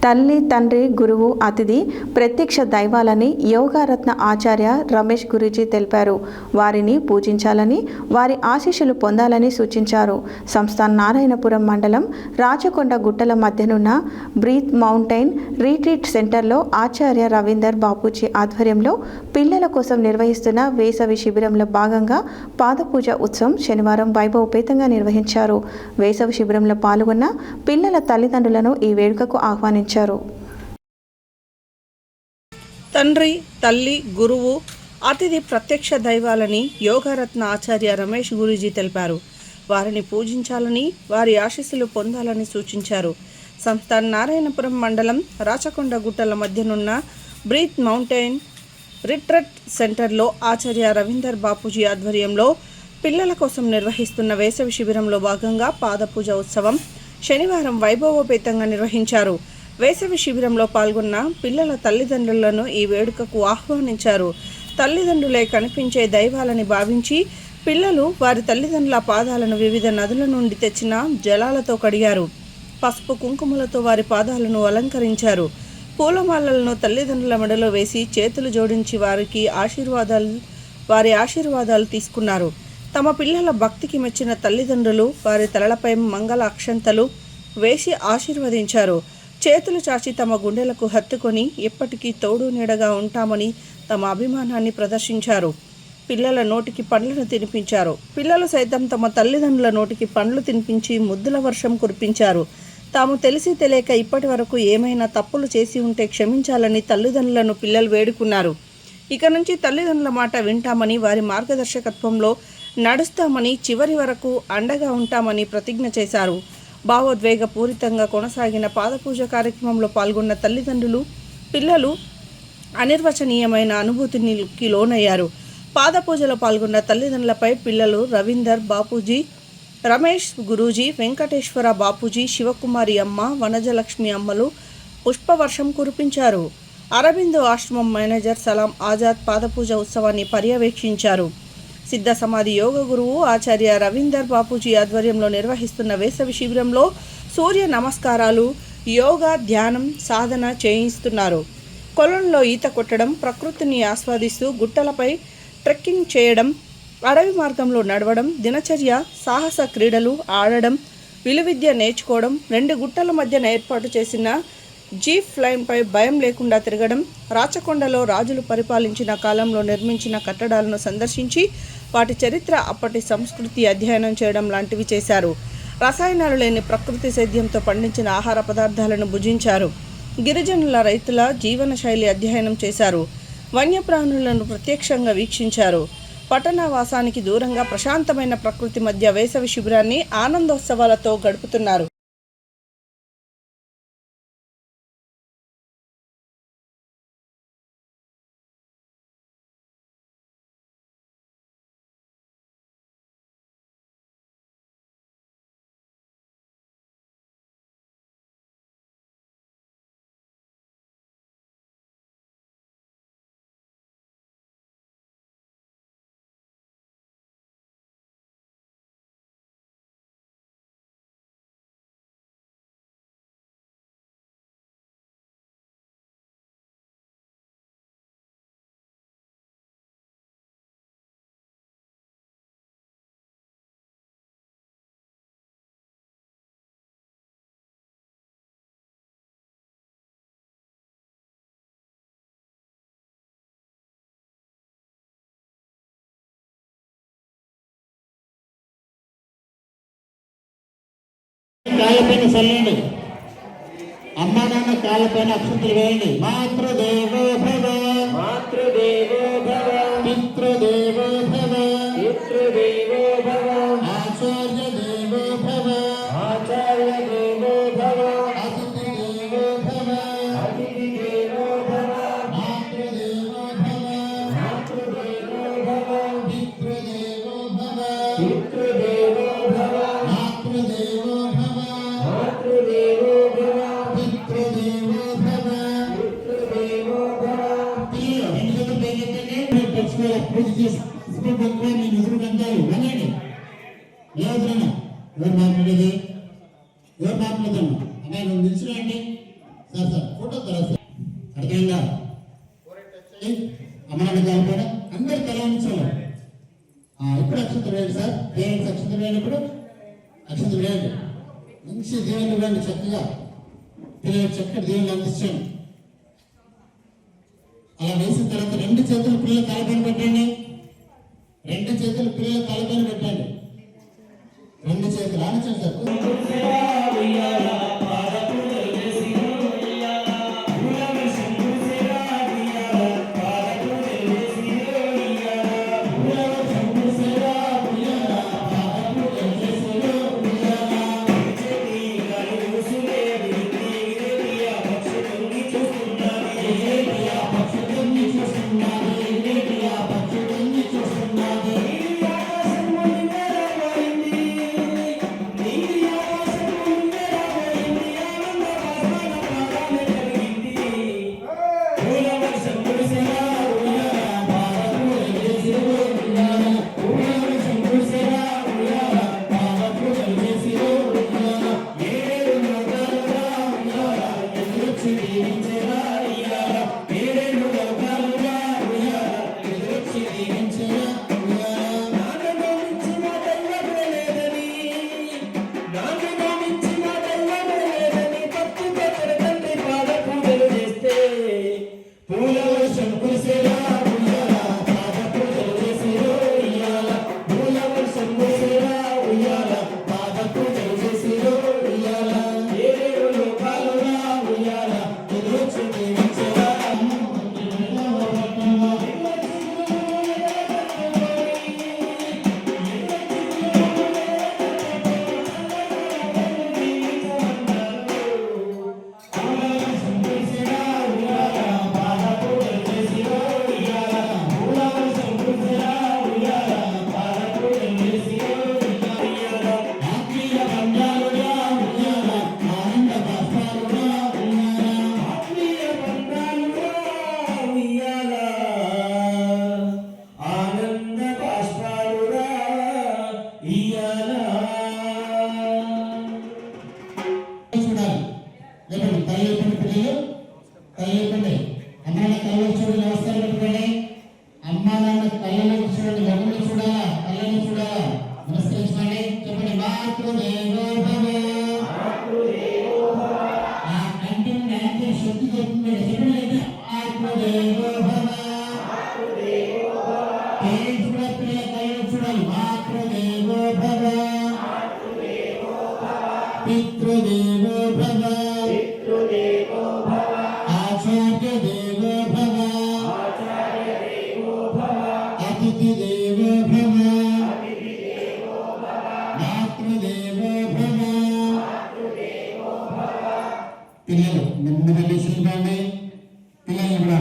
తల్లి, తండ్రి, గురువు, అతిథి ప్రత్యక్ష దైవాలని యోగారత్న ఆచార్య రమేష్ గురూజీ తెలిపారు. వారిని పూజించాలని, వారి ఆశీస్సులు పొందాలని సూచించారు. సంస్థాన్ నారాయణపురం మండలం రాచకొండ గుట్టల మధ్యనున్న బ్రీత్ మౌంటైన్ రీట్రీట్ సెంటర్లో ఆచార్య రవీందర్ బాపూజీ ఆధ్వర్యంలో పిల్లల కోసం నిర్వహిస్తున్న వేసవి శిబిరంలో భాగంగా పాదపూజ ఉత్సవం శనివారం వైభవపేతంగా నిర్వహించారు. వేసవి శిబిరంలో పాల్గొన్న పిల్లల తల్లిదండ్రులను ఈ వేడుకకు ఆహ్వానించారు. తండ్రి, తల్లి, గురువు, అతిథి ప్రత్యక్ష దైవాలని యోగారత్న ఆచార్య రమేష్ గురూజీ తెలిపారు. వారిని పూజించాలని, వారి ఆశీస్సులు పొందాలని సూచించారు. సంస్థాన్ నారాయణపురం మండలం రాచకొండ గుట్టల మధ్యనున్న బ్రీత్ మౌంటైన్ రిట్రీట్ సెంటర్లో ఆచార్య రవీందర్ బాపూజీ ఆధ్వర్యంలో పిల్లల కోసం నిర్వహిస్తున్న వేసవి శిబిరంలో భాగంగా పాదపూజ ఉత్సవం శనివారం వైభవోపేతంగా నిర్వహించారు. వేసవి శిబిరంలో పాల్గొన్న పిల్లల తల్లిదండ్రులను ఈ వేడుకకు ఆహ్వానించారు. తల్లిదండ్రులే కనిపించే దైవాలని భావించి పిల్లలు వారి తల్లిదండ్రుల పాదాలను వివిధ నదుల నుండి తెచ్చిన జలాలతో కడిగారు. పసుపు కుంకుమలతో వారి పాదాలను అలంకరించారు. పూలమాలలను తల్లిదండ్రుల మెడలో వేసి చేతులు జోడించి వారి ఆశీర్వాదాలు తీసుకున్నారు. తమ పిల్లల భక్తికి మెచ్చిన తల్లిదండ్రులు వారి తలలపై మంగళ అక్షంతలు వేసి ఆశీర్వదించారు. చేతులు చాచి తమ గుండెలకు హత్తుకొని ఎప్పటికీ తోడు నీడగా ఉంటామని తమ అభిమానాన్ని ప్రదర్శించారు. పిల్లల నోటికి పండ్లను తినిపించారు. పిల్లలు సైతం తమ తల్లిదండ్రుల నోటికి పండ్లు తినిపించి ముద్దుల వర్షం కురిపించారు. తాము తెలిసి తెలియక ఇప్పటి వరకు ఏమైనా తప్పులు చేసి ఉంటే క్షమించాలని తల్లిదండ్రులను పిల్లలు వేడుకున్నారు. ఇక నుంచి తల్లిదండ్రుల మాట వింటామని, వారి మార్గదర్శకత్వంలో నడుస్తామని, చివరి వరకు అండగా ఉంటామని ప్రతిజ్ఞ చేశారు. భావోద్వేగపూరితంగా కొనసాగిన పాదపూజ కార్యక్రమంలో పాల్గొన్న తల్లిదండ్రులు, పిల్లలు అనిర్వచనీయమైన అనుభూతికి లోనయ్యారు. పాదపూజలో పాల్గొన్న తల్లిదండ్రులపై పిల్లలు రవీందర్ బాపూజీ, రమేష్ గురూజీ, వెంకటేశ్వర బాపూజీ, శివకుమారి అమ్మ, వనజలక్ష్మి అమ్మలు పుష్పవర్షం కురిపించారు. అరబిందో ఆశ్రమం మేనేజర్ సలాం ఆజాద్ పాదపూజ ఉత్సవాన్ని పర్యవేక్షించారు. సిద్ధ సమాధి యోగ గురువు ఆచార్య రవీందర్ బాపూజీ ఆధ్వర్యంలో నిర్వహిస్తున్న వేసవి శిబిరంలో సూర్య నమస్కారాలు, యోగా, ధ్యానం, సాధన చేయిస్తున్నారు. కొలంలో ఈత కొట్టడం, ప్రకృతిని ఆస్వాదిస్తూ గుట్టలపై ట్రెక్కింగ్ చేయడం, అడవి మార్గంలో నడవడం, దినచర్య, సాహస క్రీడలు ఆడడం, విలువిద్య నేర్చుకోవడం, 2 గుట్టల మధ్యన ఏర్పాటు చేసిన జీప్ ఫ్లైన్పై భయం లేకుండా తిరగడం, రాచకొండలో రాజులు పరిపాలించిన కాలంలో నిర్మించిన కట్టడాలను సందర్శించి వాటి చరిత్ర, అప్పటి సంస్కృతి అధ్యయనం చేయడం లాంటివి చేశారు. రసాయనాలు లేని ప్రకృతి సేద్యంతో పండించిన ఆహార పదార్థాలను భుజించారు. గిరిజనుల రైతుల జీవన శైలి అధ్యయనం చేశారు. వన్యప్రాణులను ప్రత్యక్షంగా వీక్షించారు. పట్టణవాసానికి దూరంగా ప్రశాంతమైన ప్రకృతి మధ్య వేసవి శిబిరాన్ని ఆనందోత్సవాలతో గడుపుతున్నారు. కాళ్ళపైన చల్లండి. అమ్మా నాన్న కాళ్ళపైన అక్షంతలు వేయండి. మాతృదేవో భవ, మాతృదేవో భవ, పితృదేవో భవ, పితృదేవో భవ, ఆచార్య దేవో భవ, ఆచార్య దేవో భవ, అతిథి దేవో భవ, అతిథి దేవో భవ, మాతృదేవో భవ, మాతృదేవో భవ, పితృదేవో భవ, పితృదేవో భవ, మాతృదేవో పూజ చేసి నేను ఎదురుకంటారు వినండి. ఎవరు మాట్లాడేది? ఎవరు మాట్లాడుతున్నా అమ్మాయి నువ్వు నిలిచిరండి. సార్ ఫోటో తర్వాత సార్ అర్థమైందా? అమ్మాయి కాకపోయినా అందరు తలాయించాలి. ఇప్పుడు అక్షంత వేయండి సార్. దేవునికి అక్షంత వేయనప్పుడు అక్షంత వేయండి. మంచి దేవుని ఇవ్వండి చక్కగా. పిల్లలకు చక్కటి దేవుని అందించండి. అలా వేసిన తర్వాత 2 చేతులు పిల్లల తలపైన పెట్టండి. 2 చేతులు పిల్లల తలపైన పెట్టండి. 2 చేతులు ఆలోచన సార్. పితృదేవో భవ ఆచార్య దేవో భవ అతిథి దేవో భవ మాతృదేవో భవ. పిల్లలు నెమ్మది లేచి పిల్లల్ని కూడా